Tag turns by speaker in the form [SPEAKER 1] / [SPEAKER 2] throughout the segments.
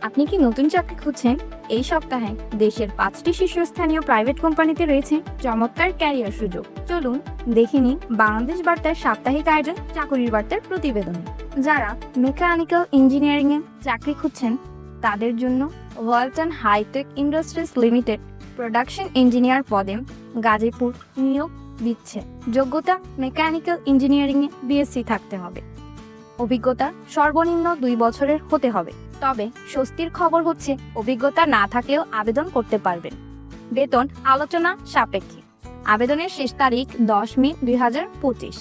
[SPEAKER 1] আপনি কি নতুন চাকরি খুঁজছেন? এই সপ্তাহে দেশের 5টি শীর্ষস্থানীয় প্রাইভেট কোম্পানিতে রয়েছে চমৎকার ক্যারিয়ার সুযোগ। চলুন দেখে নিন বাংলাদেশ বার্তার সাপ্তাহিক আয়োজন চাকুরির বার্তার প্রতিবেদনে। যারা মেকানিক্যাল ইঞ্জিনিয়ারিং এ চাকরি খুঁজছেন তাদের জন্য Walton hi-tech industries limited production engineer পদে গাজীপুর নিয়োগ দিচ্ছে। যোগ্যতা মেকানিক্যাল ইঞ্জিনিয়ারিং এ বিএসসি থাকতে হবে। অভিজ্ঞতা সর্বনিম্ন 2 বছরের হতে হবে। তবে স্বস্তির খবর হচ্ছে অভিজ্ঞতা না থাকলেও আবেদন করতে পারবেন। বেতন আলোচনা সাপেক্ষে। আবেদনের শেষ তারিখ 10 মে 2025।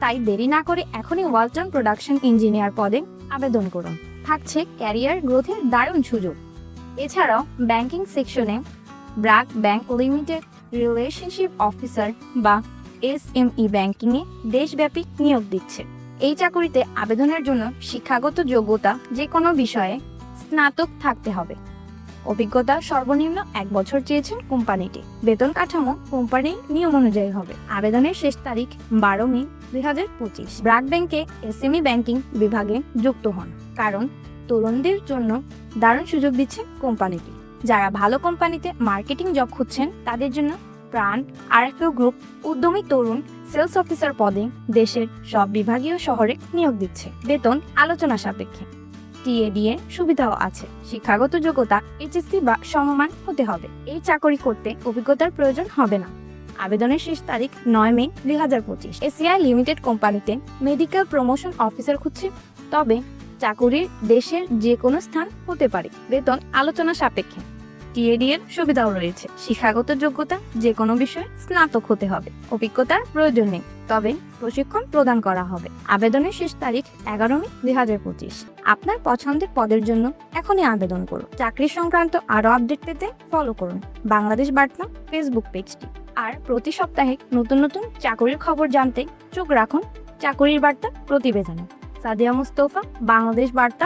[SPEAKER 1] তাই দেরি না করে এখনই ওয়ালটন প্রোডাকশন ইঞ্জিনিয়ার পদে আবেদন করুন। থাকছে ক্যারিয়ার গ্রোথের দারুণ সুযোগ। এছাড়াও ব্যাংকিং সেকশনে BRAC bank limited relationship officer বা এসএমই ব্যাংকিংয়ে দেশব্যাপী নিয়োগ দিচ্ছে। এই চাকরিতে আবেদনের জন্য শিক্ষাগত যোগ্যতা যে কোনো বিষয়ে স্নাতক থাকতে হবে। অভিজ্ঞতা সর্বনিম্ন 1 বছর চেয়েছেন কোম্পানিটি। বেতন কাঠামো কোম্পানির নিয়ম অনুযায়ী হবে। আবেদনের শেষ তারিখ 12 মে 2025। ব্র্যাক ব্যাংকে এসএমই ব্যাংকিং বিভাগে যুক্ত হন, কারণ তরুণদের জন্য দারুণ সুযোগ দিচ্ছে কোম্পানিটি। যারা ভালো কোম্পানিতে মার্কেটিং জব খুঁজছেন তাদের জন্য প্রাণ আরএফও গ্রুপ উদ্যমী তরুণ সেলস অফিসার পদে দেশের সব বিভাগীয় শহরে নিয়োগ দিচ্ছে। বেতন আলোচনা সাপেক্ষে। টিএডিএ সুবিধাও আছে। শিক্ষাগত যোগ্যতা এইচএসসি বা সমমান হতে হবে। এই চাকরি করতে অভিজ্ঞতার প্রয়োজন হবে না। আবেদনের শেষ তারিখ 9 মে 2025। এসিআই লিমিটেড কোম্পানিতে মেডিকেল প্রমোশন অফিসার খুঁজছে। তবে চাকুরির দেশের যে কোনো স্থান হতে পারে। বেতন আলোচনা সাপেক্ষে। টিএডি এর সুবিধাও রয়েছে। শিক্ষাগত যোগ্যতা যে কোনো বিষয়ে স্নাতক হতে হবে। অভিজ্ঞতার প্রয়োজন নেই, তবে প্রশিক্ষণ প্রদান করা হবে। আবেদনের শেষ তারিখ 11 মে 2025। আপনার পছন্দের পদের জন্য এখনই আবেদন করুন। চাকরি সংক্রান্ত আরো আপডেট পেতে ফলো করুন বাংলাদেশ বার্তা ফেসবুক পেজটি। আর প্রতি সপ্তাহে নতুন নতুন চাকরির খবর জানতে চোখ রাখুন চাকরির বার্তা প্রতিবেদনে। সাদিয়া মুস্তফা, বাংলাদেশ বার্তা।